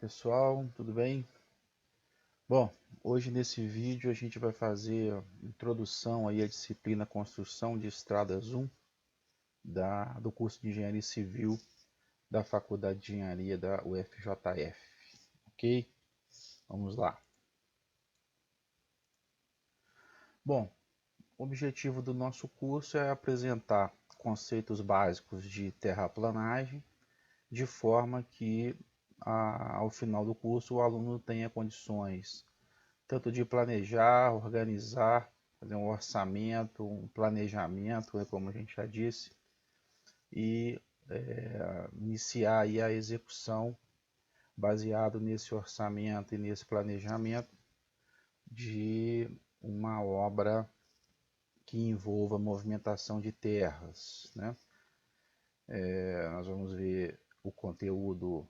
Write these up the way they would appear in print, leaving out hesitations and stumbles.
Pessoal, tudo bem? Bom, hoje nesse vídeo a gente vai fazer a introdução aí à disciplina Construção de Estradas 1 do curso de Engenharia Civil da Faculdade de Engenharia da UFJF, ok? Vamos lá. Bom, o objetivo do nosso curso é apresentar conceitos básicos de terraplanagem, de forma que ao final do curso o aluno tenha condições tanto de planejar, organizar, fazer um orçamento, um planejamento, né, como a gente já disse, e iniciar aí a execução baseado nesse orçamento e nesse planejamento de uma obra que envolva movimentação de terras, né? Nós vamos ver o conteúdo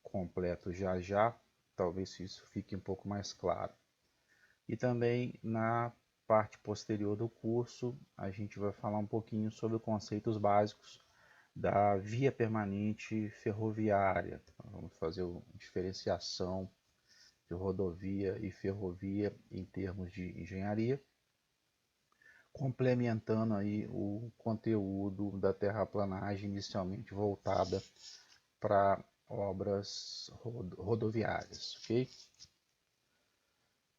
completo já já, talvez isso fique um pouco mais claro. E também na parte posterior do curso, a gente vai falar um pouquinho sobre conceitos básicos da via permanente ferroviária. Vamos fazer a diferenciação de rodovia e ferrovia em termos de engenharia, complementando aí o conteúdo da terraplanagem inicialmente voltada para obras rodoviárias, ok?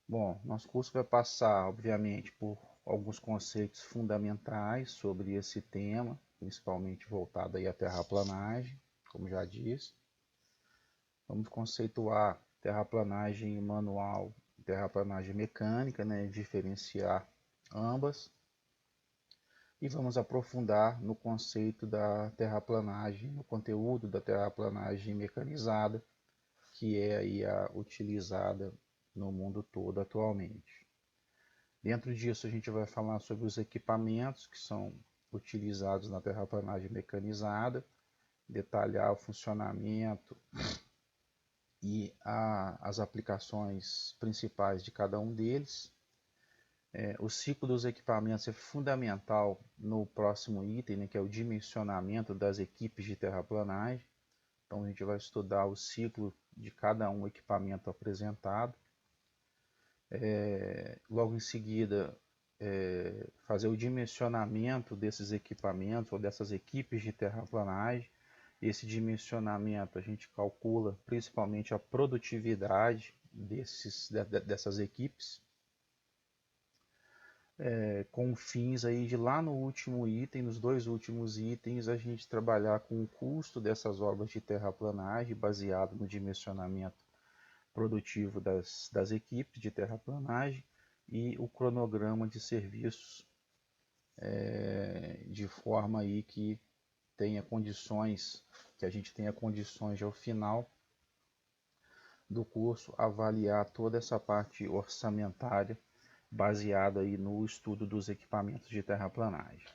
Bom, nosso curso vai passar, obviamente, por alguns conceitos fundamentais sobre esse tema, principalmente voltado aí à terraplanagem, como já disse. Vamos conceituar terraplanagem manual e terraplanagem mecânica, né, diferenciar ambas. E vamos aprofundar no conceito da terraplanagem, no conteúdo da terraplanagem mecanizada, que é aí a utilizada no mundo todo atualmente. Dentro disso a gente vai falar sobre os equipamentos que são utilizados na terraplanagem mecanizada, detalhar o funcionamento e as aplicações principais de cada um deles. O ciclo dos equipamentos é fundamental no próximo item, né, que é o dimensionamento das equipes de terraplanagem. Então a gente vai estudar o ciclo de cada um equipamento apresentado. Logo em seguida, fazer o dimensionamento desses equipamentos ou dessas equipes de terraplanagem. Esse dimensionamento a gente calcula principalmente a produtividade dessas equipes, com fins aí de lá no último item, nos dois últimos itens, a gente trabalhar com o custo dessas obras de terraplanagem baseado no dimensionamento produtivo das equipes de terraplanagem e o cronograma de serviços, de forma aí que a gente tenha condições de, ao final do curso, avaliar toda essa parte orçamentária baseada aí no estudo dos equipamentos de terraplanagem.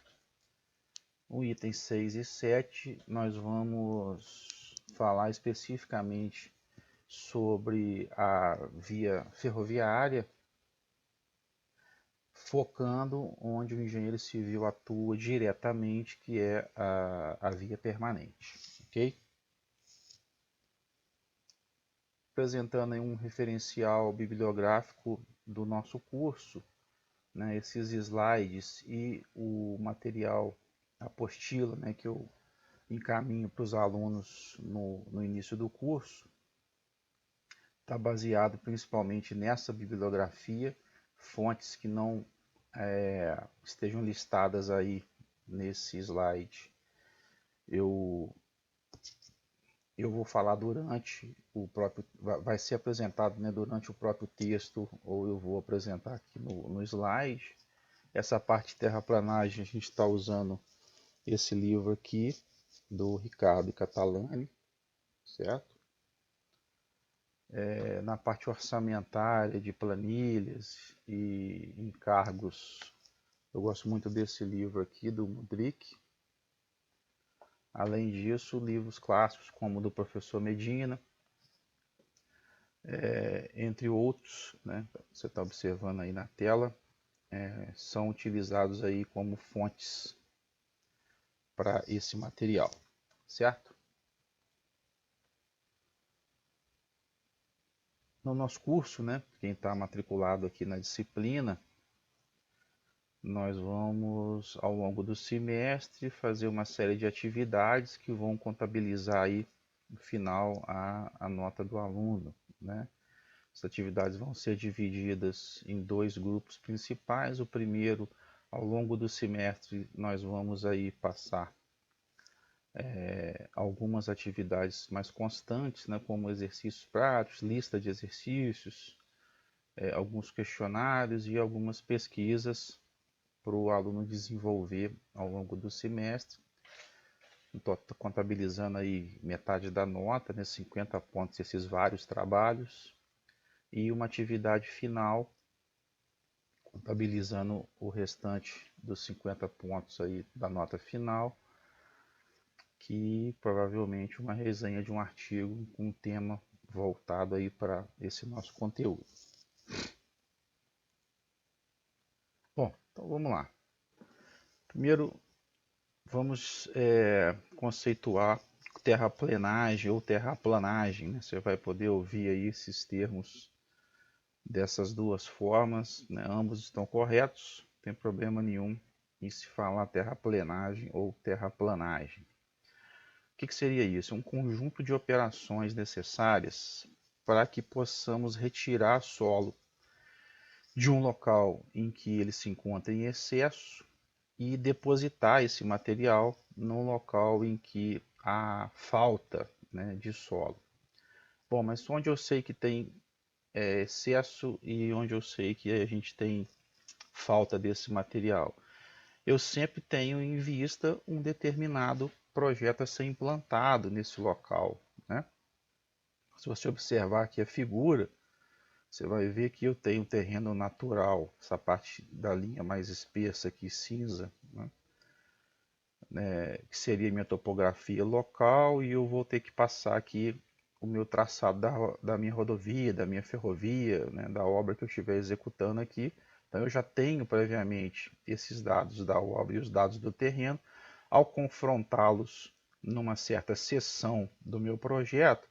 O item 6 e 7 nós vamos falar especificamente sobre a via ferroviária, focando onde o engenheiro civil atua diretamente, que é a via permanente, ok? Apresentando aí um referencial bibliográfico do nosso curso, né, esses slides e o material, a apostila, né, que eu encaminho para os alunos no início do curso, está baseado principalmente nessa bibliografia, fontes que não estejam listadas aí nesse slide. Eu vou falar durante o próprio, vai ser apresentado, né, durante o próprio texto, ou eu vou apresentar aqui no slide. Essa parte de terraplanagem, a gente está usando esse livro aqui, do Ricardo Catalani, certo? Na parte orçamentária, de planilhas e encargos, eu gosto muito desse livro aqui, do Mudrick. Além disso, livros clássicos como o do professor Medina, entre outros, né, você está observando aí na tela, são utilizados aí como fontes para esse material, certo? No nosso curso, né, quem está matriculado aqui na disciplina, nós vamos, ao longo do semestre, fazer uma série de atividades que vão contabilizar aí, no final, a nota do aluno, né? As atividades vão ser divididas em dois grupos principais. O primeiro, ao longo do semestre, nós vamos aí passar algumas atividades mais constantes, né, como exercícios práticos, lista de exercícios, alguns questionários e algumas pesquisas para o aluno desenvolver ao longo do semestre. Estou contabilizando aí metade da nota, né, 50 pontos esses vários trabalhos, e uma atividade final, contabilizando o restante dos 50 pontos aí da nota final, que provavelmente uma resenha de um artigo com um tema voltado aí para esse nosso conteúdo. Bom, então vamos lá. Primeiro, vamos conceituar terraplenagem ou terraplanagem, né? Você vai poder ouvir aí esses termos dessas duas formas, né? Ambos estão corretos, não tem problema nenhum em se falar terraplenagem ou terraplanagem. O que seria isso? Um conjunto de operações necessárias para que possamos retirar solo de um local em que ele se encontra em excesso e depositar esse material no local em que há falta, né, de solo. Bom, mas onde eu sei que tem excesso e onde eu sei que a gente tem falta desse material? Eu sempre tenho em vista um determinado projeto a ser implantado nesse local, né? Se você observar aqui a figura, você vai ver que eu tenho um terreno natural, essa parte da linha mais espessa aqui, cinza, né? Que seria minha topografia local, e eu vou ter que passar aqui o meu traçado da minha rodovia, da minha ferrovia, né, da obra que eu estiver executando aqui. Então eu já tenho previamente esses dados da obra e os dados do terreno. Ao confrontá-los numa certa seção do meu projeto,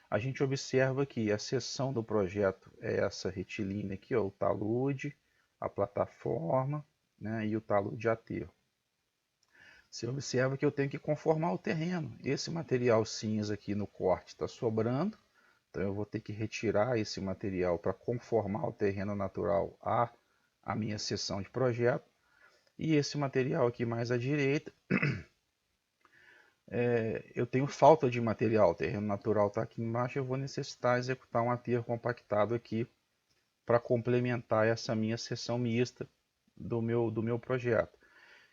a gente observa que a seção do projeto é essa retilínea aqui, ó, o talude, a plataforma, né, e o talude de aterro. Você observa que eu tenho que conformar o terreno. Esse material cinza aqui no corte está sobrando, então eu vou ter que retirar esse material para conformar o terreno natural à minha seção de projeto. E esse material aqui mais à direita, eu tenho falta de material, o terreno natural está aqui embaixo, eu vou necessitar executar um aterro compactado aqui para complementar essa minha seção mista do meu projeto.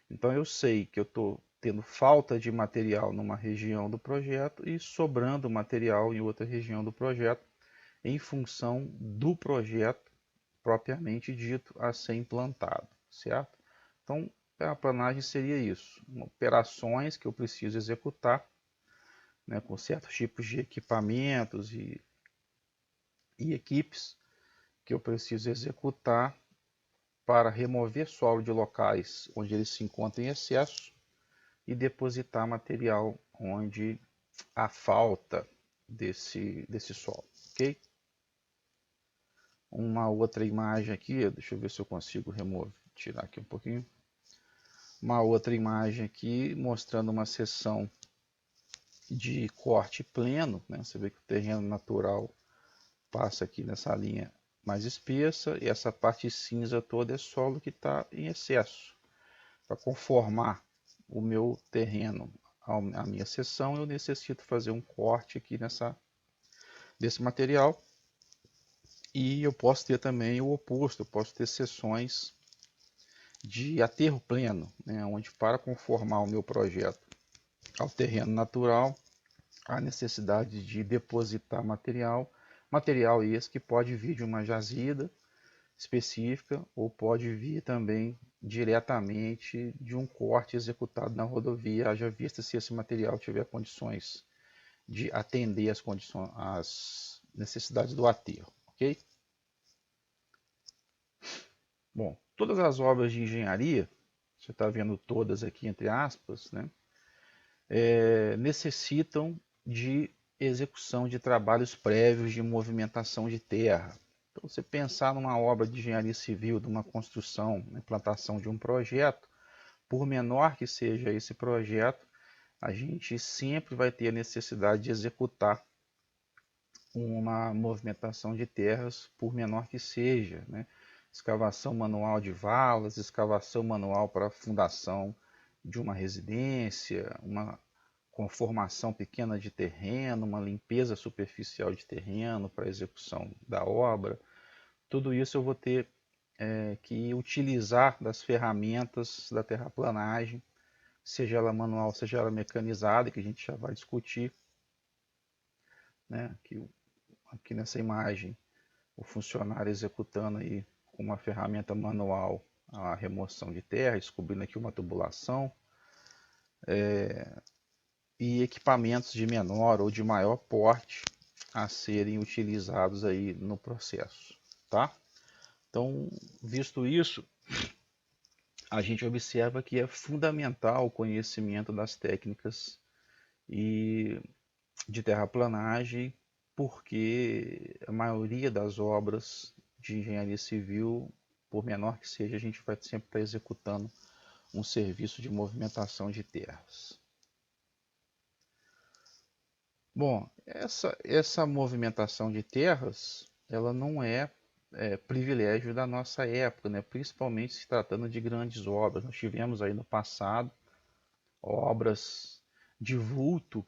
Então eu sei que eu estou tendo falta de material numa região do projeto e sobrando material em outra região do projeto, em função do projeto propriamente dito a ser implantado, certo? Então, a terraplanagem seria isso, operações que eu preciso executar, né, com certos tipos de equipamentos e equipes que eu preciso executar para remover solo de locais onde ele se encontra em excesso e depositar material onde há falta desse solo, ok? Uma outra imagem aqui, deixa eu ver se eu consigo tirar aqui um pouquinho. Uma outra imagem aqui mostrando uma seção de corte pleno, né? Você vê que o terreno natural passa aqui nessa linha mais espessa e essa parte cinza toda é solo que está em excesso. Para conformar o meu terreno à minha seção, eu necessito fazer um corte aqui desse material. E eu posso ter também o oposto, eu posso ter seções de aterro pleno, né, onde para conformar o meu projeto ao terreno natural, há necessidade de depositar material esse que pode vir de uma jazida específica ou pode vir também diretamente de um corte executado na rodovia, haja vista se esse material tiver condições de atender às necessidades do aterro, ok? Bom, todas as obras de engenharia, você está vendo todas aqui entre aspas, né, necessitam de execução de trabalhos prévios de movimentação de terra. Então, você pensar numa obra de engenharia civil, de uma construção, implantação de um projeto, por menor que seja esse projeto, a gente sempre vai ter a necessidade de executar uma movimentação de terras, por menor que seja, né? Escavação manual de valas, escavação manual para a fundação de uma residência, uma conformação pequena de terreno, uma limpeza superficial de terreno para execução da obra. Tudo isso eu vou ter que utilizar das ferramentas da terraplanagem, seja ela manual, seja ela mecanizada, que a gente já vai discutir, né? Aqui nessa imagem, o funcionário executando aí com uma ferramenta manual a remoção de terra, descobrindo aqui uma tubulação, e equipamentos de menor ou de maior porte a serem utilizados aí no processo, tá? Então, visto isso, a gente observa que é fundamental o conhecimento das técnicas e de terraplanagem, porque a maioria das obras de engenharia civil, por menor que seja, a gente vai sempre estar executando um serviço de movimentação de terras. Bom, essa movimentação de terras, ela não é privilégio da nossa época, né? Principalmente se tratando de grandes obras. Nós tivemos aí no passado obras de vulto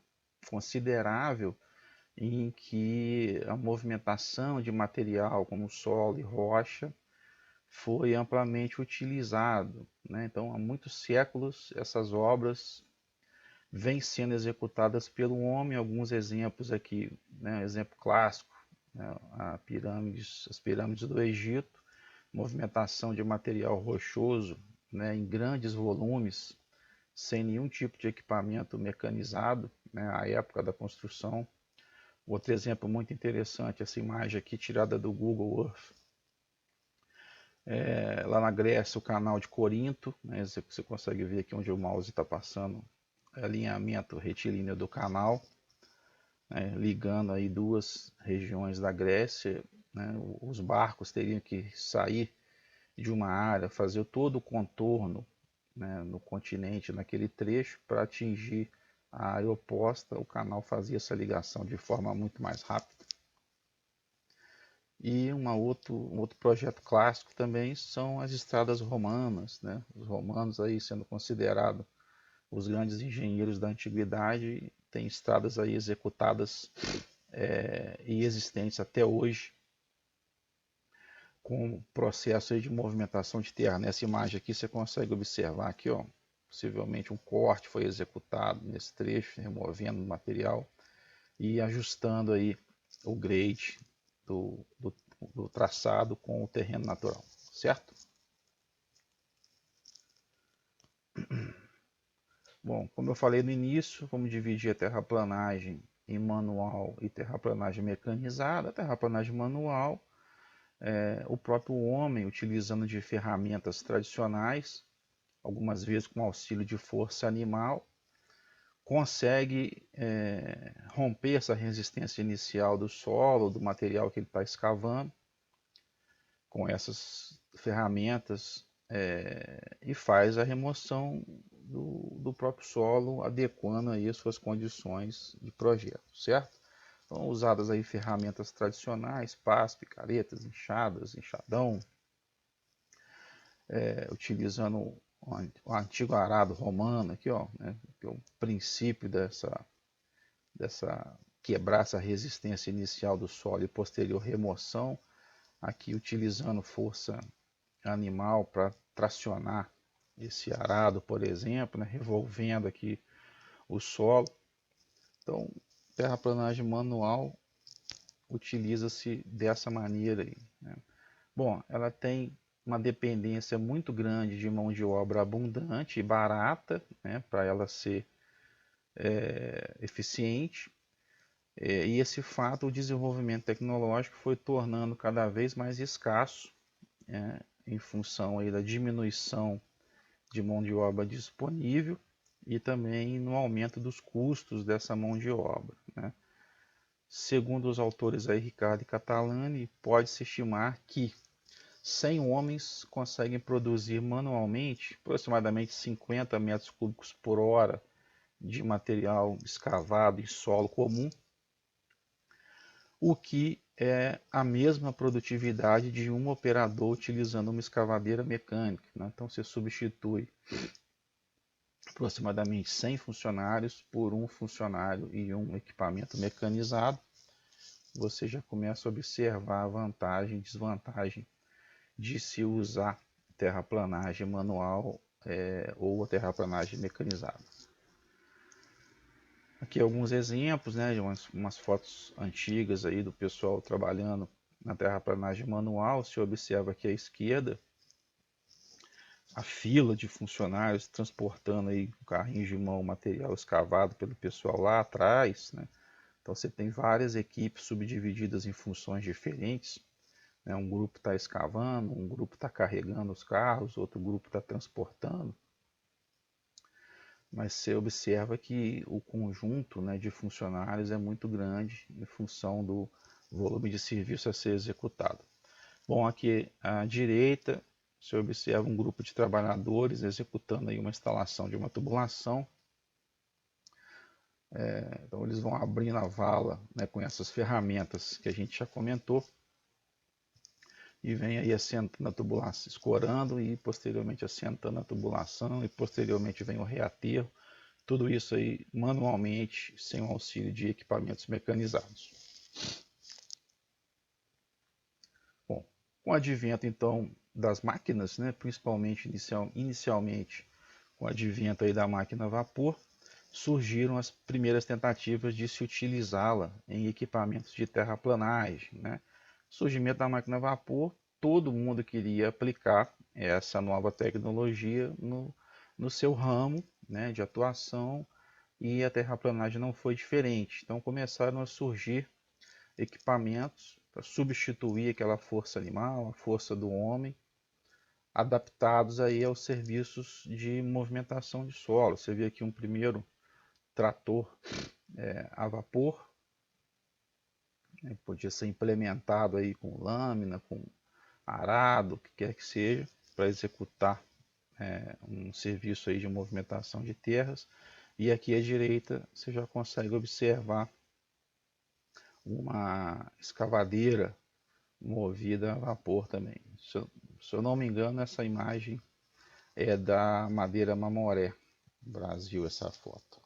considerável em que a movimentação de material como solo e rocha foi amplamente utilizado, né? Então, há muitos séculos essas obras vêm sendo executadas pelo homem. Alguns exemplos aqui, né? Exemplo clássico, né? As pirâmides do Egito, movimentação de material rochoso, né? Em grandes volumes, sem nenhum tipo de equipamento mecanizado, né? À época da construção. Outro exemplo muito interessante, essa imagem aqui tirada do Google Earth. Lá na Grécia, o canal de Corinto, né? Você consegue ver aqui onde o mouse está passando, alinhamento retilíneo do canal, né? Ligando aí duas regiões da Grécia, né? Os barcos teriam que sair de uma área, fazer todo o contorno, né, no continente, naquele trecho, para atingir a área oposta. O canal fazia essa ligação de forma muito mais rápida. E um outro projeto clássico também são as estradas romanas, né? Os romanos aí sendo considerados os grandes engenheiros da antiguidade, têm estradas aí executadas e existentes até hoje, com processo aí de movimentação de terra. Nessa imagem aqui você consegue observar aqui, ó, possivelmente um corte foi executado nesse trecho, removendo o material e ajustando aí o grade do traçado com o terreno natural, certo? Bom, como eu falei no início, vamos dividir a terraplanagem em manual e terraplanagem mecanizada. A terraplanagem manual, o próprio homem, utilizando de ferramentas tradicionais, algumas vezes com auxílio de força animal, consegue romper essa resistência inicial do solo, do material que ele está escavando, com essas ferramentas, e faz a remoção do próprio solo, adequando aí as suas condições de projeto, certo? Então, usadas aí ferramentas tradicionais, pás, picaretas, enxadas, enxadão, utilizando o antigo arado romano aqui, ó, né, que é o princípio dessa quebrar essa resistência inicial do solo e posterior remoção, aqui utilizando força animal para tracionar esse arado, por exemplo, né, revolvendo aqui o solo. Então, terraplanagem manual utiliza-se dessa maneira aí, né? Bom, ela tem uma dependência muito grande de mão de obra abundante e barata, né, para ela ser eficiente. E esse fato, o desenvolvimento tecnológico foi tornando cada vez mais escasso, né, em função aí da diminuição de mão de obra disponível e também no aumento dos custos dessa mão de obra, né? Segundo os autores aí, Ricardo e Catalani, pode-se estimar que 100 homens conseguem produzir manualmente aproximadamente 50 metros cúbicos por hora de material escavado em solo comum, o que é a mesma produtividade de um operador utilizando uma escavadeira mecânica, né? Então você substitui aproximadamente 100 funcionários por um funcionário e um equipamento mecanizado. Você já começa a observar a vantagem e desvantagem de se usar terraplanagem manual ou a terraplanagem mecanizada. Aqui alguns exemplos, né, de umas fotos antigas aí do pessoal trabalhando na terraplanagem manual. Se observa aqui à esquerda a fila de funcionários transportando aí com carrinhos de mão material escavado pelo pessoal lá atrás, né? Então você tem várias equipes subdivididas em funções diferentes, né? Um grupo está escavando, um grupo está carregando os carros, outro grupo está transportando. Mas você observa que o conjunto, né, de funcionários é muito grande em função do volume de serviço a ser executado. Bom, aqui à direita você observa um grupo de trabalhadores executando aí uma instalação de uma tubulação. Então eles vão abrindo a vala, né, com essas ferramentas que a gente já comentou, e vem aí assentando a tubulação, escorando e posteriormente assentando a tubulação, e posteriormente vem o reaterro. Tudo isso aí manualmente, sem o auxílio de equipamentos mecanizados. Bom, com o advento então das máquinas, né, principalmente inicialmente com o advento aí da máquina a vapor, surgiram as primeiras tentativas de se utilizá-la em equipamentos de terraplanagem, né? Surgimento da máquina a vapor, todo mundo queria aplicar essa nova tecnologia no seu ramo, né, de atuação, e a terraplanagem não foi diferente. Então começaram a surgir equipamentos para substituir aquela força animal, a força do homem, adaptados aí aos serviços de movimentação de solo. Você vê aqui um primeiro trator a vapor, né, podia ser implementado aí com lâmina, com arado, o que quer que seja, para executar um serviço aí de movimentação de terras. E aqui à direita você já consegue observar uma escavadeira movida a vapor também. Se eu não me engano, essa imagem é da Madeira Mamoré, Brasil, essa foto.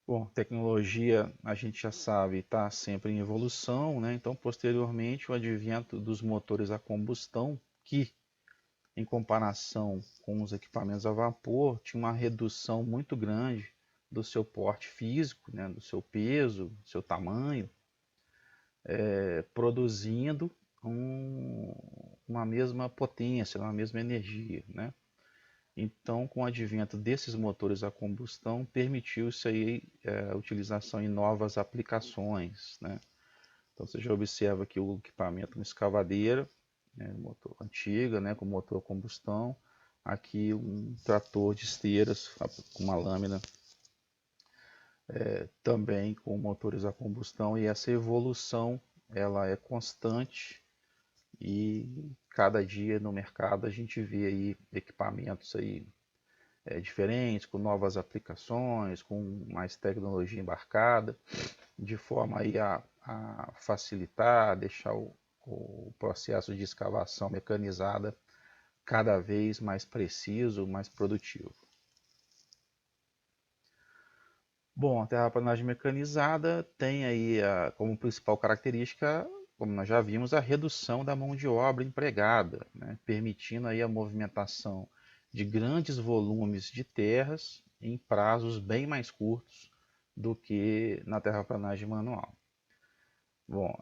Bom, tecnologia a gente já sabe está sempre em evolução, né? Então posteriormente o advento dos motores a combustão, que em comparação com os equipamentos a vapor tinha uma redução muito grande do seu porte físico, né? Do seu peso, do seu tamanho, produzindo uma mesma potência, uma mesma energia, né? Então, com o advento desses motores a combustão, permitiu-se aí a utilização em novas aplicações, né? Então, você já observa aqui o equipamento, uma escavadeira, né, motor antiga, né, com motor a combustão. Aqui um trator de esteiras com uma lâmina também com motores a combustão, e essa evolução ela é constante e cada dia no mercado a gente vê aí equipamentos aí diferentes, com novas aplicações, com mais tecnologia embarcada, de forma aí a facilitar, deixar o processo de escavação mecanizada cada vez mais preciso, mais produtivo. Bom, a terraplanagem mecanizada tem aí como principal característica, como nós já vimos, a redução da mão de obra empregada, né, permitindo aí a movimentação de grandes volumes de terras em prazos bem mais curtos do que na terraplanagem manual. Bom,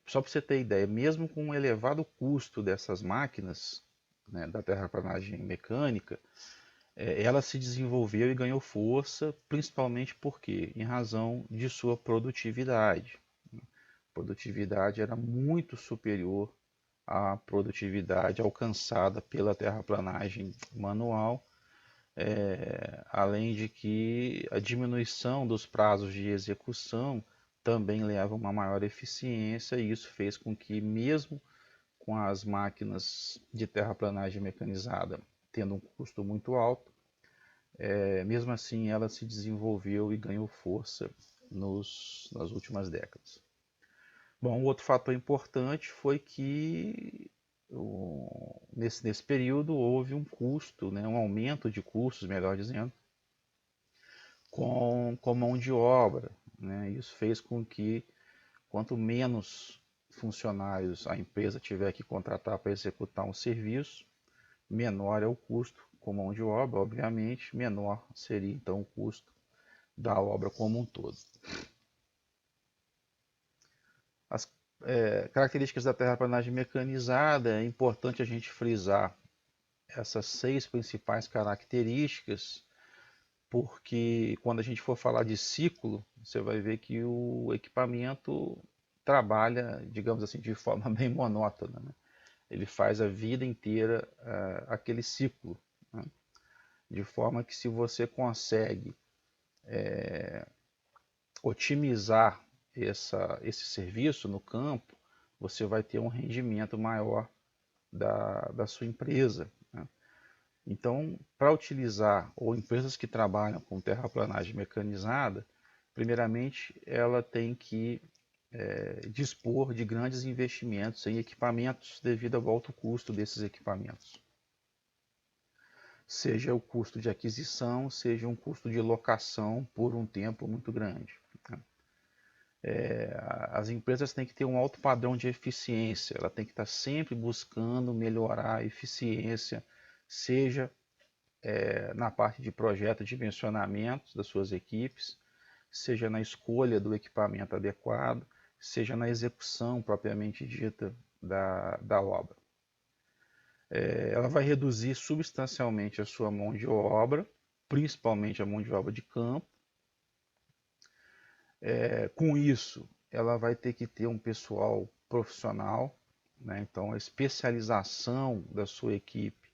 só para você ter ideia, mesmo com um elevado custo dessas máquinas, né, da terraplanagem mecânica, ela se desenvolveu e ganhou força, principalmente porque, em razão de sua produtividade. A produtividade era muito superior à produtividade alcançada pela terraplanagem manual, além de que a diminuição dos prazos de execução também leva a uma maior eficiência, e isso fez com que, mesmo com as máquinas de terraplanagem mecanizada tendo um custo muito alto, mesmo assim ela se desenvolveu e ganhou força nas últimas décadas. Bom, um outro fator importante foi que nesse período houve um custo, né, um aumento de custos, melhor dizendo, com mão de obra. Né? Isso fez com que, quanto menos funcionários a empresa tiver que contratar para executar um serviço, menor é o custo com mão de obra, obviamente, menor seria então o custo da obra como um todo. As características da terraplanagem mecanizada, é importante a gente frisar essas 6 principais características, porque quando a gente for falar de ciclo, você vai ver que o equipamento trabalha, digamos assim, de forma bem monótona. Né? Ele faz a vida inteira aquele ciclo, né? De forma que, se você consegue otimizar esse serviço no campo, você vai ter um rendimento maior da sua empresa. Né? Então, para utilizar, ou empresas que trabalham com terraplanagem mecanizada, primeiramente ela tem que dispor de grandes investimentos em equipamentos devido ao alto custo desses equipamentos. Seja o custo de aquisição, seja um custo de locação por um tempo muito grande. As empresas têm que ter um alto padrão de eficiência, ela tem que estar sempre buscando melhorar a eficiência, seja na parte de projeto de dimensionamento das suas equipes, seja na escolha do equipamento adequado, seja na execução propriamente dita da obra. Ela vai reduzir substancialmente a sua mão de obra, principalmente a mão de obra de campo. Com isso, ela vai ter que ter um pessoal profissional, né? Então a especialização da sua equipe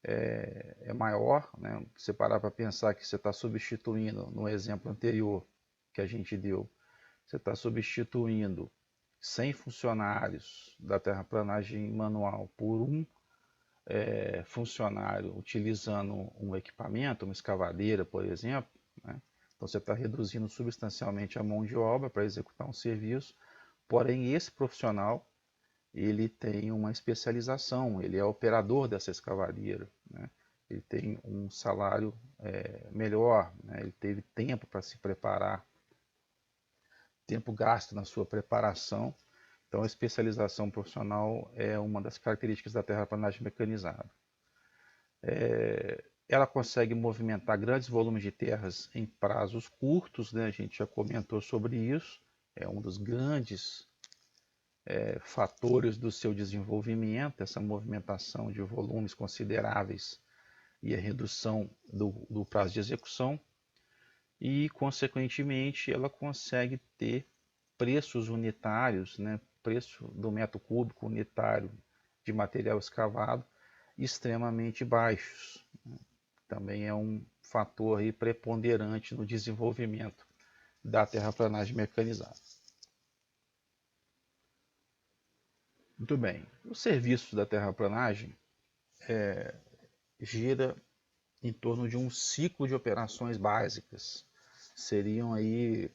é maior. Né? Se parar para pensar que você está substituindo, no exemplo anterior que a gente deu, você está substituindo 100 funcionários da terraplanagem manual por um funcionário utilizando um equipamento, uma escavadeira, por exemplo, né? Então você está reduzindo substancialmente a mão de obra para executar um serviço, porém esse profissional ele tem uma especialização, ele é operador dessa escavadeira, né? Ele tem um salário melhor, né? Ele teve tempo para se preparar, tempo gasto na sua preparação. Então a especialização profissional é uma das características da terraplanagem mecanizada. Ela consegue movimentar grandes volumes de terras em prazos curtos, né? A gente já comentou sobre isso, é um dos grandes fatores do seu desenvolvimento, essa movimentação de volumes consideráveis e a redução do prazo de execução, e, consequentemente, ela consegue ter preços unitários, né? Preço do metro cúbico unitário de material escavado extremamente baixos. Também é um fator aí preponderante no desenvolvimento da terraplanagem mecanizada. Muito bem, o serviço da terraplanagem gira em torno de um ciclo de operações básicas. Seriam aí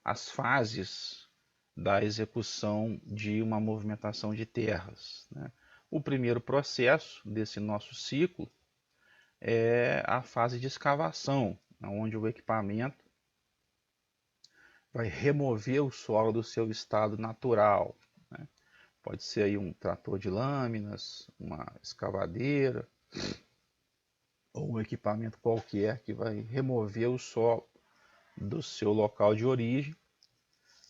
as fases da execução de uma movimentação de terras. Né? O primeiro processo desse nosso ciclo é a fase de escavação, onde o equipamento vai remover o solo do seu estado natural. Né? Pode ser aí um trator de lâminas, uma escavadeira, ou um equipamento qualquer que vai remover o solo do seu local de origem.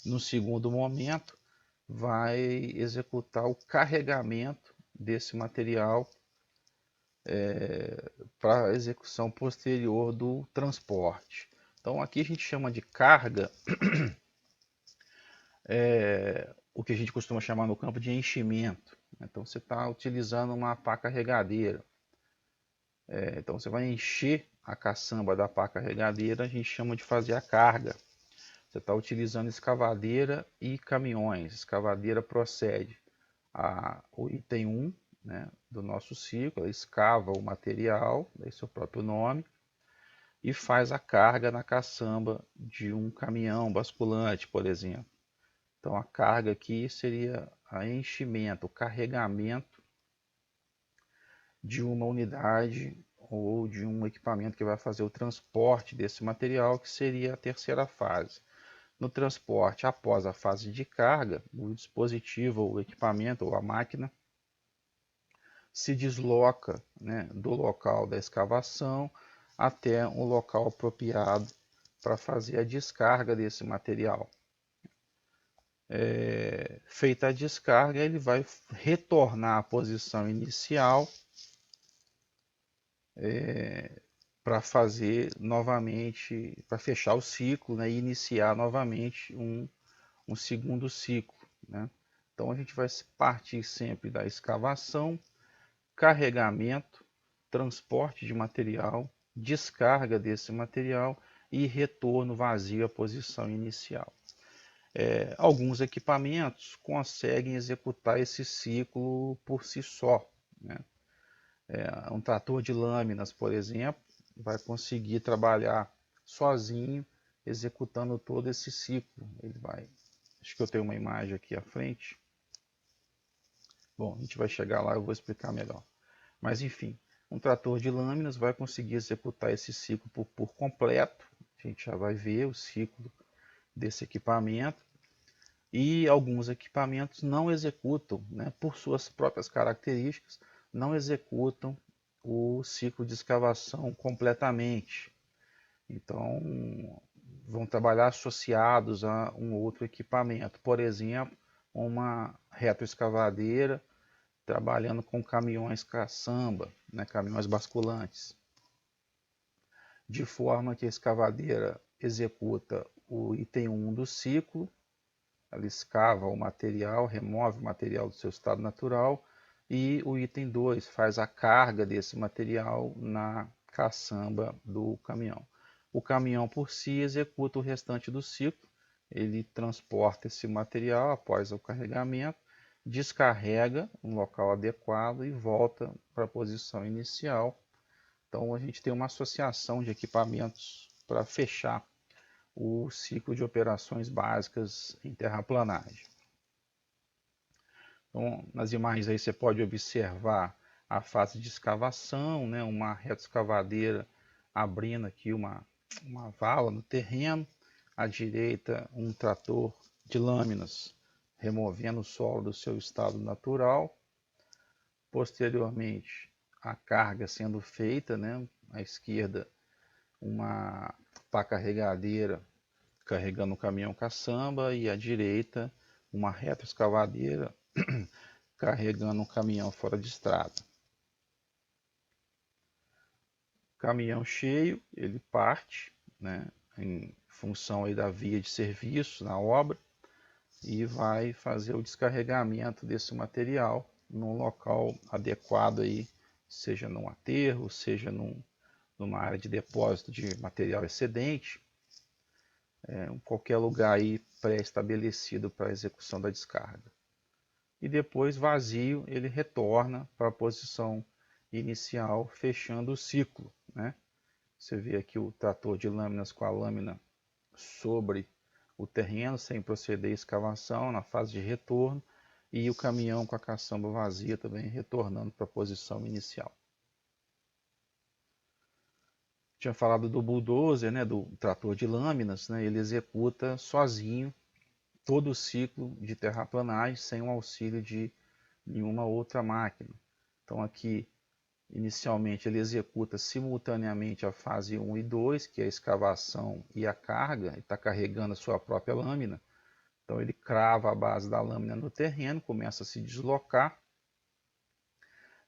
No segundo momento, vai executar o carregamento desse material para a execução posterior do transporte. Então aqui a gente chama de carga o que a gente costuma chamar no campo de enchimento. Então você está utilizando uma pá carregadeira. Então você vai encher a caçamba da pá carregadeira, a gente chama de fazer a carga. Você está utilizando escavadeira e caminhões. Escavadeira procede o item 1, né, do nosso ciclo, ela escava o material, daí seu próprio nome, e faz a carga na caçamba de um caminhão basculante, por exemplo. Então a carga aqui seria o enchimento, o carregamento de uma unidade ou de um equipamento que vai fazer o transporte desse material, que seria a terceira fase. No transporte, após a fase de carga, o dispositivo, o equipamento ou a máquina se desloca, né, do local da escavação até um local apropriado para fazer a descarga desse material. Feita a descarga, ele vai retornar à posição inicial para fazer novamente, para fechar o ciclo, né, e iniciar novamente um segundo ciclo, né? Então a gente vai partir sempre da escavação, carregamento, transporte de material, descarga desse material e retorno vazio à posição inicial. Alguns equipamentos conseguem executar esse ciclo por si só, né? Um trator de lâminas, por exemplo, vai conseguir trabalhar sozinho, executando todo esse ciclo. Ele vai. Acho que eu tenho uma imagem aqui à frente. Bom, a gente vai chegar lá, eu vou explicar melhor. Mas enfim, um trator de lâminas vai conseguir executar esse ciclo por completo. A gente já vai ver o ciclo desse equipamento. E alguns equipamentos não executam, né, por suas próprias características, não executam o ciclo de escavação completamente. Então, vão trabalhar associados a um outro equipamento. Por exemplo, uma retroescavadeira trabalhando com caminhões caçamba, né, caminhões basculantes. De forma que a escavadeira executa o item 1 do ciclo, ela escava o material, remove o material do seu estado natural, e o item 2 faz a carga desse material na caçamba do caminhão. O caminhão por si executa o restante do ciclo, ele transporta esse material após o carregamento, descarrega no local adequado e volta para a posição inicial. Então a gente tem uma associação de equipamentos para fechar o ciclo de operações básicas em terraplanagem. Então, nas imagens aí você pode observar a fase de escavação, né, uma retroescavadeira abrindo aqui uma vala no terreno, à direita um trator de lâminas removendo o solo do seu estado natural, posteriormente a carga sendo feita, né, à esquerda uma pá carregadeira carregando o caminhão caçamba e à direita uma retroescavadeira carregando um caminhão fora de estrada. Caminhão cheio, ele parte, né, em função aí da via de serviço na obra, e vai fazer o descarregamento desse material num local adequado aí, seja num aterro, seja numa área de depósito de material excedente, qualquer lugar aí pré-estabelecido para a execução da descarga. E depois, vazio, ele retorna para a posição inicial, fechando o ciclo, né? Você vê aqui o trator de lâminas com a lâmina sobre o terreno, sem proceder à escavação, na fase de retorno, e o caminhão com a caçamba vazia também retornando para a posição inicial. Tinha falado do bulldozer, né, do trator de lâminas, né, ele executa sozinho todo o ciclo de terraplanagem sem o auxílio de nenhuma outra máquina. Então aqui, inicialmente, ele executa simultaneamente a fase 1 e 2, que é a escavação e a carga, e está carregando a sua própria lâmina. Então ele crava a base da lâmina no terreno, começa a se deslocar,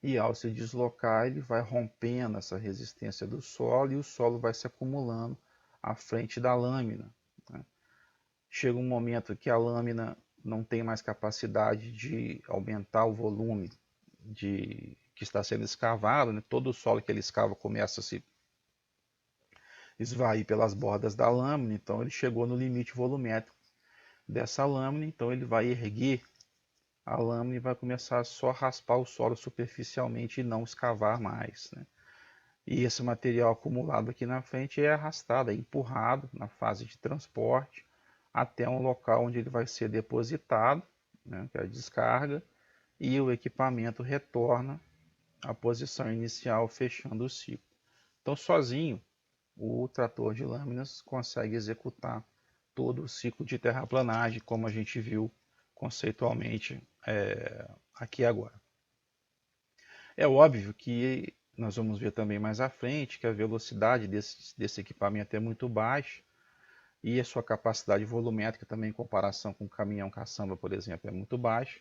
e ao se deslocar ele vai rompendo essa resistência do solo, e o solo vai se acumulando à frente da lâmina, né? Chega um momento que a lâmina não tem mais capacidade de aumentar o volume que está sendo escavado, né? Todo o solo que ele escava começa a se esvair pelas bordas da lâmina, então ele chegou no limite volumétrico dessa lâmina, então ele vai erguer a lâmina e vai começar só a raspar o solo superficialmente e não escavar mais, né? E esse material acumulado aqui na frente é arrastado, é empurrado na fase de transporte até um local onde ele vai ser depositado, né, que é a descarga, e o equipamento retorna à posição inicial, fechando o ciclo. Então, sozinho, o trator de lâminas consegue executar todo o ciclo de terraplanagem, como a gente viu conceitualmente aqui agora. É óbvio que nós vamos ver também mais à frente que a velocidade desse equipamento é muito baixa e a sua capacidade volumétrica também em comparação com o caminhão caçamba, por exemplo, é muito baixa.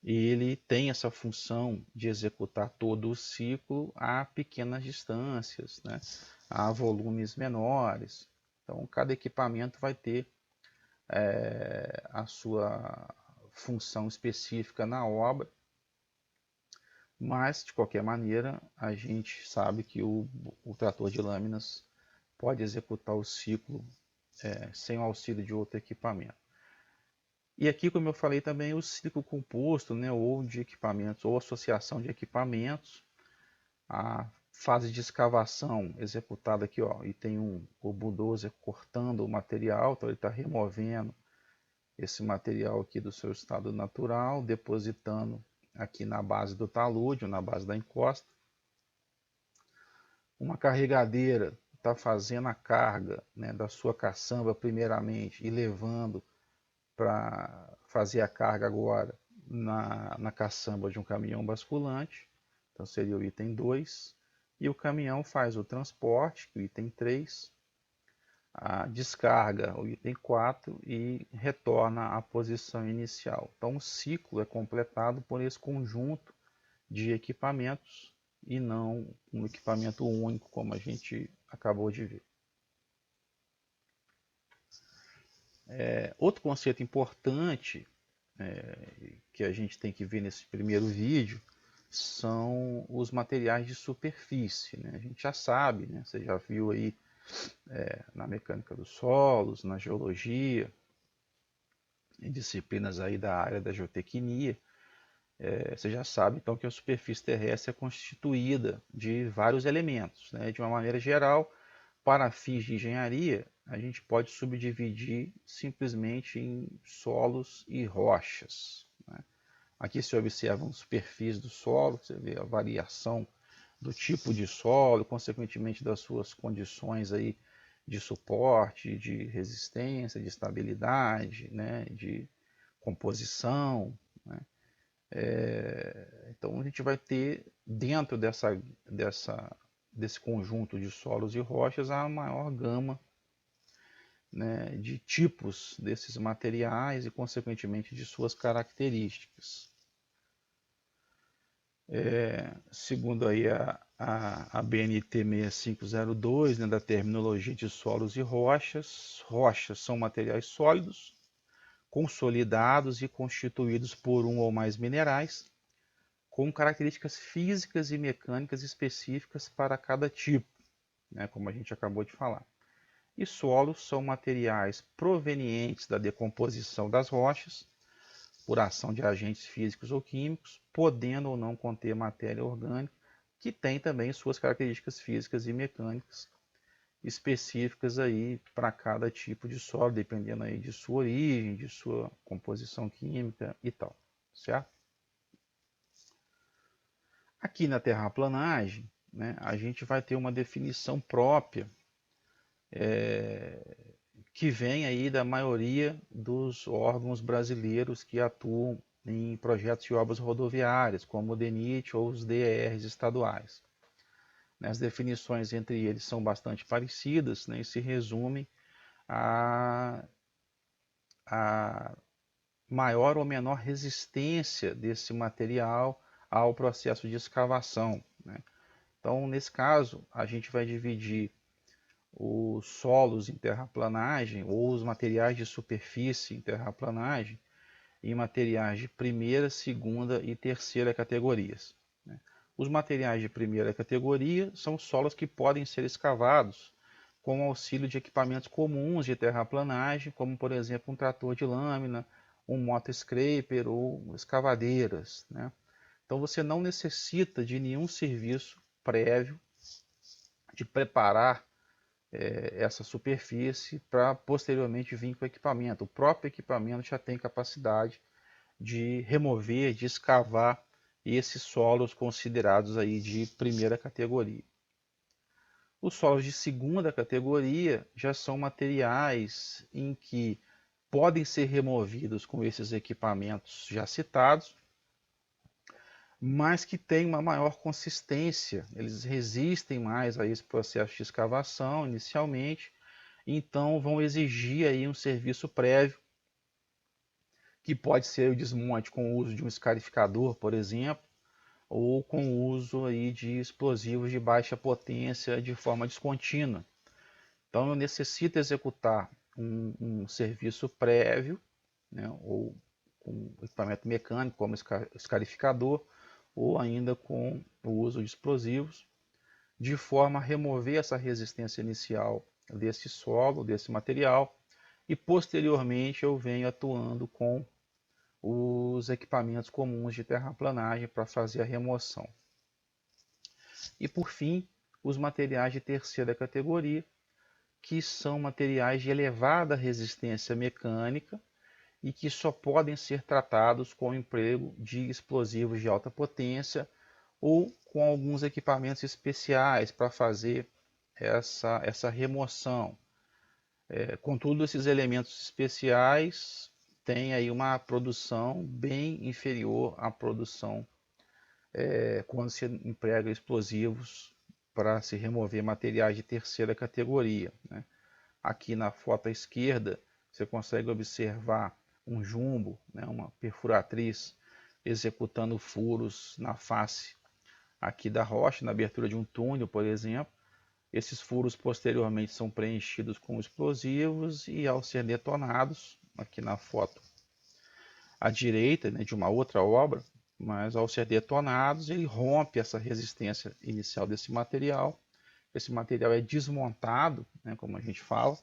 E ele tem essa função de executar todo o ciclo a pequenas distâncias, né? A volumes menores. Então, cada equipamento vai ter a sua função específica na obra, mas, de qualquer maneira, a gente sabe que o trator de lâminas pode executar o ciclo sem o auxílio de outro equipamento. E aqui, como eu falei também, o ciclo composto, né, ou de equipamentos, ou associação de equipamentos, a fase de escavação executada aqui, ó, e tem o bulldozer cortando o material, então ele está removendo esse material aqui do seu estado natural, depositando aqui na base do talude, ou na base da encosta. Uma carregadeira está fazendo a carga, né, da sua caçamba primeiramente e levando para fazer a carga agora na caçamba de um caminhão basculante, então seria o item 2, e o caminhão faz o transporte, o item 3, a descarga, o item 4, e retorna à posição inicial. Então o ciclo é completado por esse conjunto de equipamentos e não um equipamento único, como a gente acabou de ver. Outro conceito importante que a gente tem que ver nesse primeiro vídeo são os materiais de superfície, né? A gente já sabe, né? Você já viu aí na mecânica dos solos, na geologia, em disciplinas aí da área da geotecnia, você já sabe então que a superfície terrestre é constituída de vários elementos, né? De uma maneira geral, para fins de engenharia, a gente pode subdividir simplesmente em solos e rochas, né? Aqui se observam superfícies do solo, você vê a variação do tipo de solo, consequentemente das suas condições aí de suporte, de resistência, de estabilidade, né, de composição, né? Então a gente vai ter dentro desse conjunto de solos e rochas a maior gama, né, de tipos desses materiais e consequentemente de suas características. Segundo aí a BNT 6502, né, da terminologia de solos e rochas, rochas são materiais sólidos, consolidados e constituídos por um ou mais minerais, com características físicas e mecânicas específicas para cada tipo, né, como a gente acabou de falar. E solos são materiais provenientes da decomposição das rochas, por ação de agentes físicos ou químicos, podendo ou não conter matéria orgânica, que tem também suas características físicas e mecânicas específicas aí para cada tipo de solo, dependendo aí de sua origem, de sua composição química e tal, certo? Aqui na terraplanagem, né, a gente vai ter uma definição própria que vem aí da maioria dos órgãos brasileiros que atuam em projetos de obras rodoviárias, como o DENIT ou os DERs estaduais. As definições entre eles são bastante parecidas, né, e se resumem a maior ou menor resistência desse material ao processo de escavação, né? Então, nesse caso, a gente vai dividir os solos em terraplanagem ou os materiais de superfície em terraplanagem em materiais de primeira, segunda e terceira categorias, né? Os materiais de primeira categoria são solos que podem ser escavados com o auxílio de equipamentos comuns de terraplanagem, como por exemplo um trator de lâmina, um moto-scraper ou escavadeiras, né? Então você não necessita de nenhum serviço prévio de preparar essa superfície para posteriormente vir com o equipamento. O próprio equipamento já tem capacidade de remover, de escavar esses solos considerados aí de primeira categoria. Os solos de segunda categoria já são materiais em que podem ser removidos com esses equipamentos já citados, mas que têm uma maior consistência, eles resistem mais a esse processo de escavação inicialmente, então vão exigir aí um serviço prévio, que pode ser o desmonte com o uso de um escarificador, por exemplo, ou com o uso aí de explosivos de baixa potência de forma descontínua. Então eu necessito executar um serviço prévio, né, ou com equipamento mecânico como escarificador, ou ainda com o uso de explosivos, de forma a remover essa resistência inicial desse solo, desse material, e posteriormente eu venho atuando com os equipamentos comuns de terraplanagem para fazer a remoção. E por fim, os materiais de terceira categoria, que são materiais de elevada resistência mecânica e que só podem ser tratados com o emprego de explosivos de alta potência ou com alguns equipamentos especiais para fazer essa remoção. Contudo, esses elementos especiais têm aí uma produção bem inferior à produção quando se emprega explosivos para se remover materiais de terceira categoria, né? Aqui na foto à esquerda você consegue observar um jumbo, né, uma perfuratriz executando furos na face aqui da rocha, na abertura de um túnel, por exemplo. Esses furos posteriormente são preenchidos com explosivos e ao ser detonados, aqui na foto à direita, né, de uma outra obra, mas ao ser detonados ele rompe essa resistência inicial desse material. Esse material é desmontado, né, como a gente fala,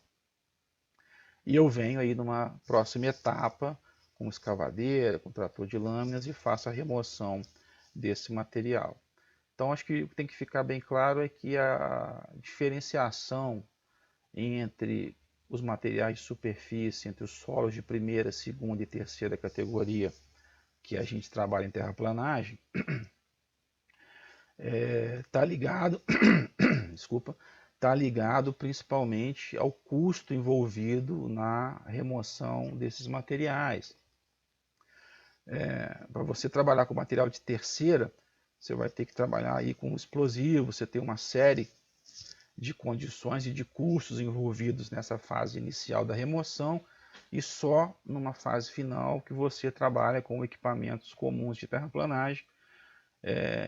e eu venho aí numa próxima etapa com escavadeira, com trator de lâminas e faço a remoção desse material. Então acho que o que tem que ficar bem claro é que a diferenciação entre os materiais de superfície, entre os solos de primeira, segunda e terceira categoria que a gente trabalha em terraplanagem, está ligado, desculpa, está ligado principalmente ao custo envolvido na remoção desses materiais. Para você trabalhar com material de terceira, você vai ter que trabalhar aí com explosivos, você tem uma série de condições e de custos envolvidos nessa fase inicial da remoção, e só numa fase final que você trabalha com equipamentos comuns de terraplanagem,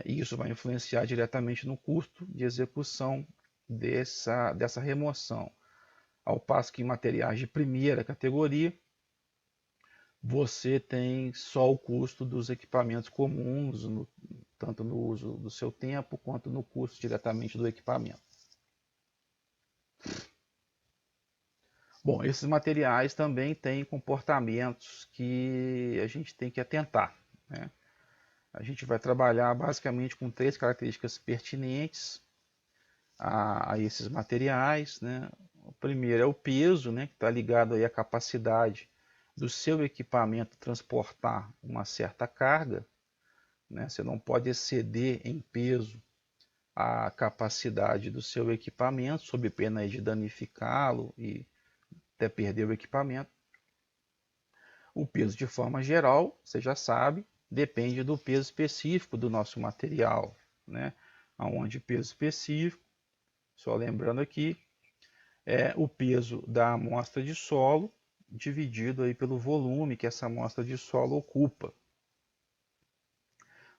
e isso vai influenciar diretamente no custo de execução dessa remoção. Ao passo que em materiais de primeira categoria, você tem só o custo dos equipamentos comuns, tanto no uso do seu tempo, quanto no custo diretamente do equipamento. Bom, esses materiais também têm comportamentos que a gente tem que atentar, né? A gente vai trabalhar basicamente com 3 características pertinentes a esses materiais, né? O primeiro é o peso, né, que está ligado aí à capacidade do seu equipamento transportar uma certa carga, né? Você não pode exceder em peso a capacidade do seu equipamento, sob pena de danificá-lo e até perder o equipamento. O peso, de forma geral, você já sabe, depende do peso específico do nosso material, né? Onde peso específico, só lembrando aqui, é o peso da amostra de solo dividido aí pelo volume que essa amostra de solo ocupa.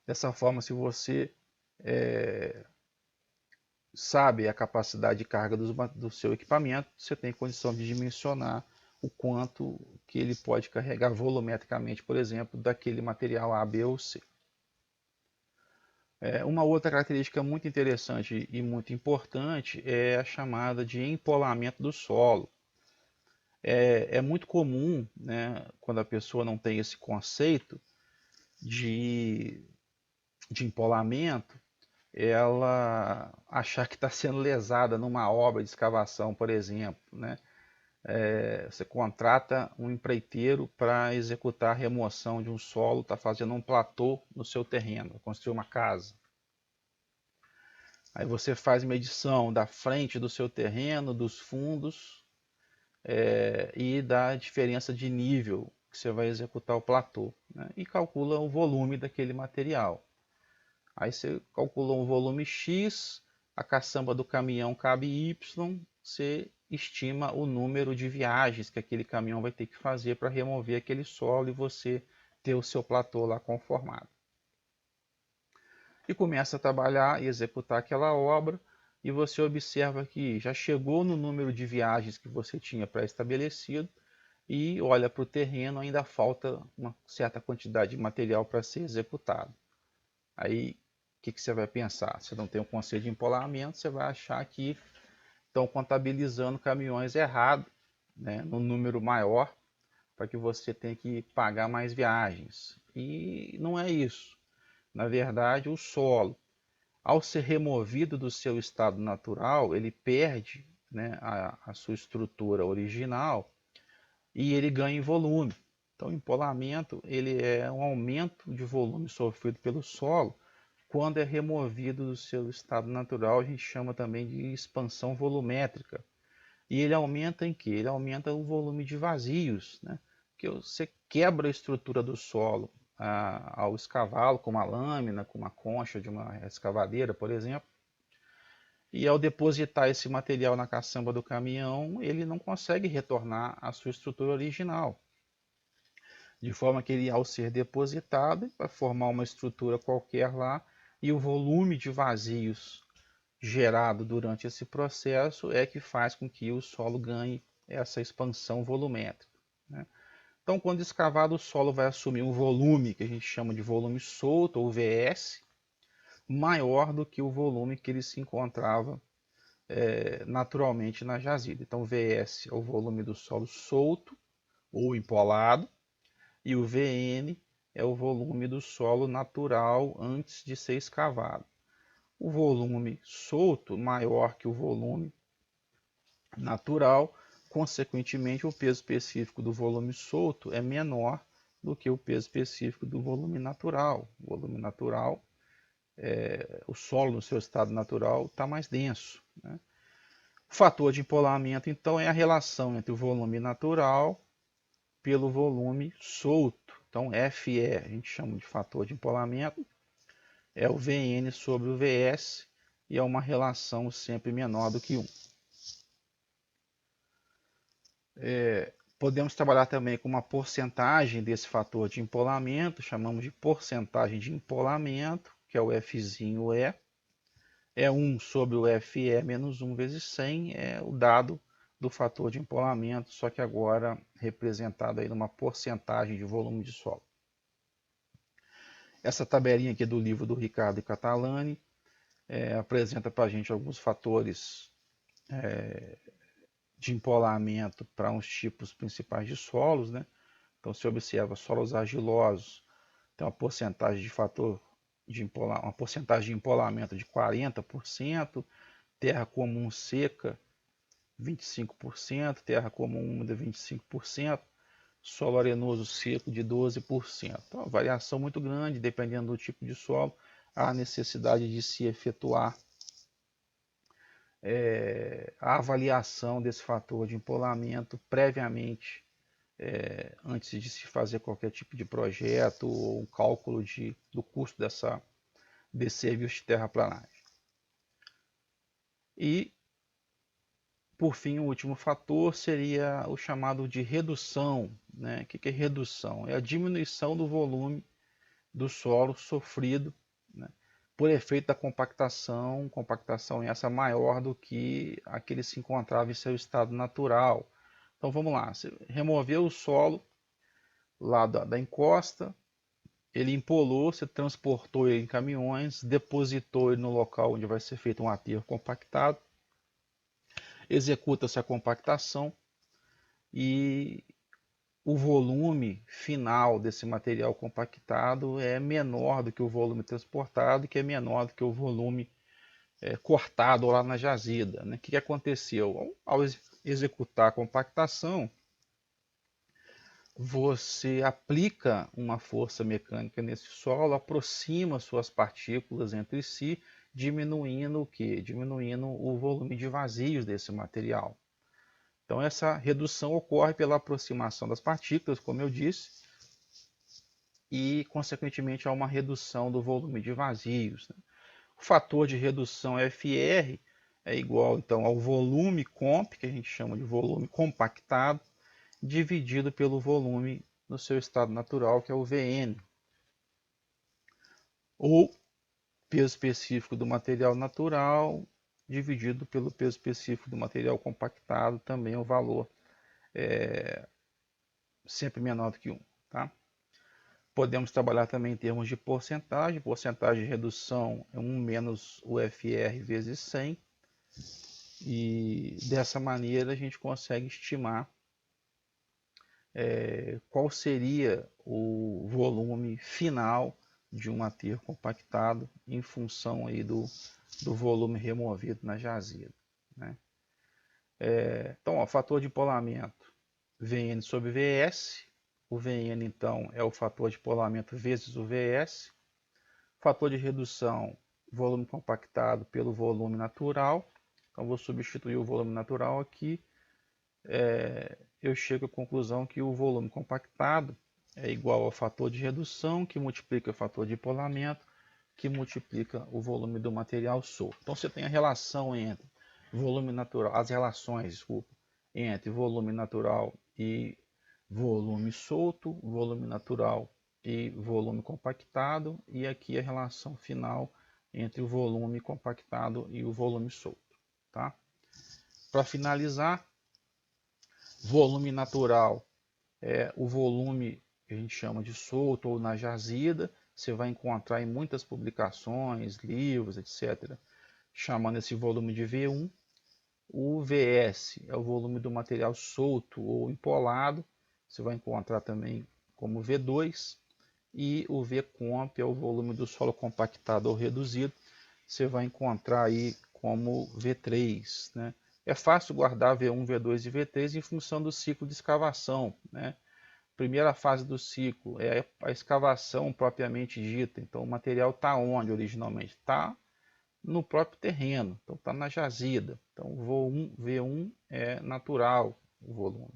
Dessa forma, se você sabe a capacidade de carga do seu equipamento, você tem condição de dimensionar o quanto que ele pode carregar volumetricamente, por exemplo, daquele material A, B ou C. Uma outra característica muito interessante e muito importante é a chamada de empolamento do solo. É muito comum, né, quando a pessoa não tem esse conceito de, de empolamento, ela achar que está sendo lesada numa obra de escavação, por exemplo, né? Você contrata um empreiteiro para executar a remoção de um solo, está fazendo um platô no seu terreno, construir uma casa. Aí você faz medição da frente do seu terreno, dos fundos e da diferença de nível que você vai executar o platô, né? E calcula o volume daquele material. Aí você calculou um volume X, a caçamba do caminhão cabe Y, você estima o número de viagens que aquele caminhão vai ter que fazer para remover aquele solo e você ter o seu platô lá conformado. E começa a trabalhar e executar aquela obra e você observa que já chegou no número de viagens que você tinha pré-estabelecido e olha para o terreno, ainda falta uma certa quantidade de material para ser executado. Aí o que você vai pensar? Você não tem um conceito de empolamento, você vai achar que estão contabilizando caminhões errados, né, no número maior, para que você tenha que pagar mais viagens. E não é isso. Na verdade, o solo, ao ser removido do seu estado natural, ele perde, né, a sua estrutura original e ele ganha em volume. Então, o empolamento ele é um aumento de volume sofrido pelo solo. Quando é removido do seu estado natural, a gente chama também de expansão volumétrica. E ele aumenta em quê? Ele aumenta o volume de vazios, né? Porque você quebra a estrutura do solo ao escavá-lo com uma lâmina, com uma concha de uma escavadeira, por exemplo. E ao depositar esse material na caçamba do caminhão, ele não consegue retornar à sua estrutura original. De forma que ele, ao ser depositado, vai formar uma estrutura qualquer lá, e o volume de vazios gerado durante esse processo é que faz com que o solo ganhe essa expansão volumétrica, né? Então, quando escavado, o solo vai assumir um volume que a gente chama de volume solto, ou VS, maior do que o volume que ele se encontrava naturalmente na jazida. Então, VS é o volume do solo solto ou empolado, e o VN é o volume do solo natural antes de ser escavado. O volume solto maior que o volume natural, consequentemente o peso específico do volume solto é menor do que o peso específico do volume natural. O volume natural, o solo no seu estado natural está mais denso, né? O fator de empolamento, então, é a relação entre o volume natural pelo volume solto. Então, FE, a gente chama de fator de empolamento, é o VN sobre o VS, e é uma relação sempre menor do que 1. Podemos trabalhar também com uma porcentagem desse fator de empolamento, chamamos de porcentagem de empolamento, que é o Fzinho E. É 1 sobre o FE menos 1 vezes 100, é o dado do fator de empolamento, só que agora representado aí numa porcentagem de volume de solo. Essa tabelinha aqui do livro do Ricardo Catalani apresenta para a gente alguns fatores de empolamento para uns tipos principais de solos, né? Então, se observa solos argilosos, tem uma porcentagem de fator uma porcentagem de empolamento de 40%, terra comum seca 25%, terra comum úmida 25%, solo arenoso seco de 12%. Então, uma variação muito grande, dependendo do tipo de solo, há necessidade de se efetuar a avaliação desse fator de empolamento previamente, antes de se fazer qualquer tipo de projeto ou um cálculo do custo desse serviço de terraplanagem. E, por fim, o último fator seria o chamado de redução, né? O que é redução? É a diminuição do volume do solo sofrido, né, por efeito da compactação essa maior do que a que ele se encontrava em seu estado natural. Então vamos lá, você removeu o solo lá da encosta, ele empolou, você transportou ele em caminhões, depositou ele no local onde vai ser feito um aterro compactado, executa-se a compactação e o volume final desse material compactado é menor do que o volume transportado, que é menor do que o volume cortado lá na jazida. Né? O que aconteceu? Ao executar a compactação, você aplica uma força mecânica nesse solo, aproxima suas partículas entre si, diminuindo o quê? Diminuindo o volume de vazios desse material. Então essa redução ocorre pela aproximação das partículas, como eu disse, e consequentemente há uma redução do volume de vazios. Né? O fator de redução FR é igual então ao volume comp, que a gente chama de volume compactado, dividido pelo volume no seu estado natural, que é o Vn, ou peso específico do material natural dividido pelo peso específico do material compactado, também o valor sempre menor do que 1. Tá? Podemos trabalhar também em termos de porcentagem. Porcentagem de redução é 1 menos o FR vezes 100. E dessa maneira a gente consegue estimar qual seria o volume final de um aterro compactado em função aí do volume removido na jazida. Né? Então, o fator de polamento Vn sobre Vs. O Vn, então, é o fator de polamento vezes o Vs. Fator de redução, volume compactado pelo volume natural. Então, vou substituir o volume natural aqui. Eu chego à conclusão que o volume compactado é igual ao fator de redução, que multiplica o fator de polamento, que multiplica o volume do material solto. Então, você tem a relação entre volume natural, as relações, desculpa, entre volume natural e volume solto, volume natural e volume compactado, e aqui a relação final entre o volume compactado e o volume solto. Tá? Para finalizar, volume natural é o volume que a gente chama de solto ou na jazida. Você vai encontrar em muitas publicações, livros, etc., chamando esse volume de V1. O VS é o volume do material solto ou empolado, você vai encontrar também como V2. E o VComp é o volume do solo compactado ou reduzido, você vai encontrar aí como V3. Né? É fácil guardar V1, V2 e V3 em função do ciclo de escavação. Né? Primeira fase do ciclo é a escavação propriamente dita. Então o material está onde originalmente? Está no próprio terreno, então está na jazida. Então o V1 é natural o volume.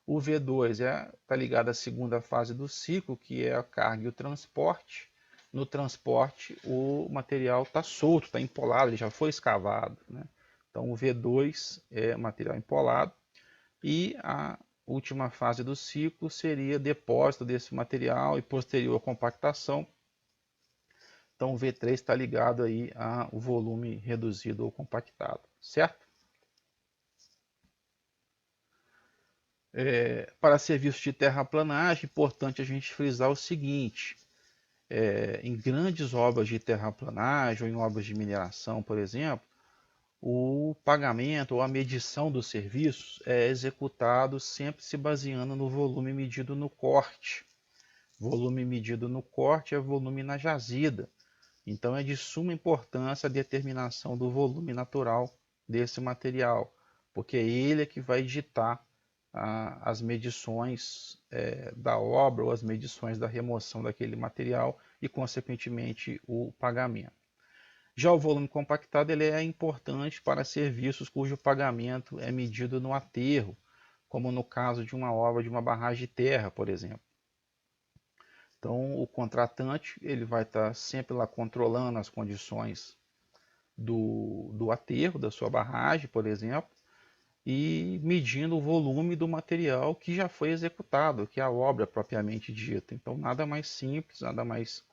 O V2 está ligado à segunda fase do ciclo, que é a carga e o transporte. No transporte o material está solto, está empolado, ele já foi escavado. Né? Então o V2 é material empolado. E a última fase do ciclo seria depósito desse material e posterior compactação. Então o V3 está ligado aí ao volume reduzido ou compactado, certo? Para serviços de terraplanagem, é importante a gente frisar o seguinte: em grandes obras de terraplanagem ou em obras de mineração, por exemplo, o pagamento ou a medição dos serviços é executado sempre se baseando no volume medido no corte. Volume medido no corte é volume na jazida. Então é de suma importância a determinação do volume natural desse material, porque é ele que vai ditar as medições da obra ou as medições da remoção daquele material e, consequentemente, o pagamento. Já o volume compactado ele é importante para serviços cujo pagamento é medido no aterro, como no caso de uma obra de uma barragem de terra, por exemplo. Então, o contratante ele vai estar sempre lá controlando as condições do aterro, da sua barragem, por exemplo, e medindo o volume do material que já foi executado, que é a obra propriamente dita. Então, nada mais simples, nada mais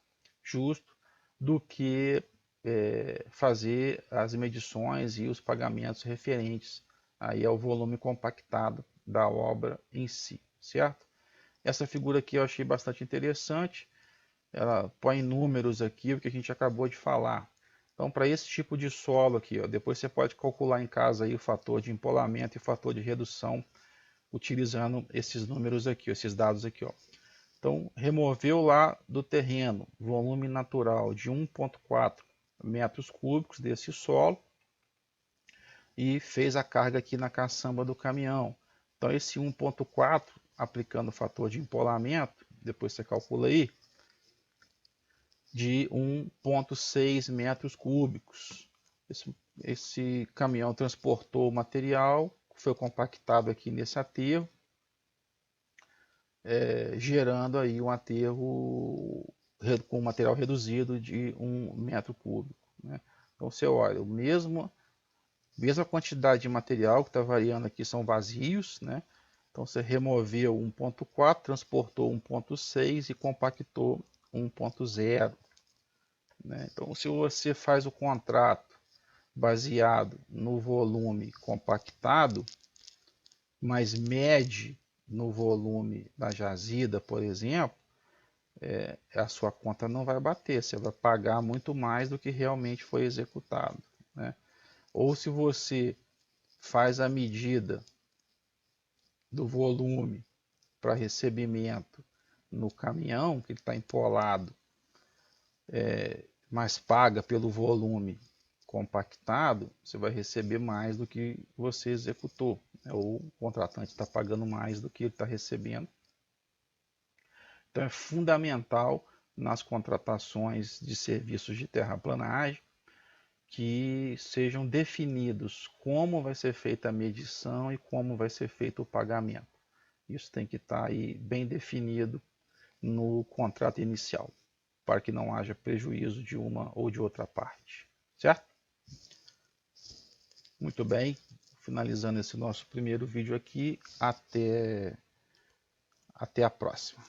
justo do que fazer as medições e os pagamentos referentes aí ao volume compactado da obra em si, certo? Essa figura aqui eu achei bastante interessante. ela põe números aqui, o que a gente acabou de falar. Então, para esse tipo de solo aqui, ó, depois você pode calcular em casa aí o fator de empolamento e o fator de redução, utilizando esses números aqui, esses dados aqui. Ó. Então, removeu lá do terreno volume natural de 1,4 metros cúbicos desse solo e fez a carga aqui na caçamba do caminhão. Então, esse 1,4, aplicando o fator de empolamento, depois você calcula aí, de 1,6 metros cúbicos. Esse caminhão transportou o material, foi compactado aqui nesse aterro, gerando aí um aterro com material reduzido de 1 metro cúbico. Né? Então você olha, mesma quantidade de material que está variando aqui são vazios, né? Então você removeu 1,4, transportou 1,6 e compactou 1,0. Né? Então se você faz o contrato baseado no volume compactado, mas mede no volume da jazida, por exemplo, a sua conta não vai bater, você vai pagar muito mais do que realmente foi executado. Né? Ou se você faz a medida do volume para recebimento no caminhão, que ele está empolado, mas paga pelo volume compactado, você vai receber mais do que você executou. Né? Ou o contratante está pagando mais do que ele está recebendo. Então é fundamental nas contratações de serviços de terraplanagem que sejam definidos como vai ser feita a medição e como vai ser feito o pagamento. Isso tem que estar aí bem definido no contrato inicial, para que não haja prejuízo de uma ou de outra parte. Certo? Muito bem, finalizando esse nosso primeiro vídeo aqui, até a próxima.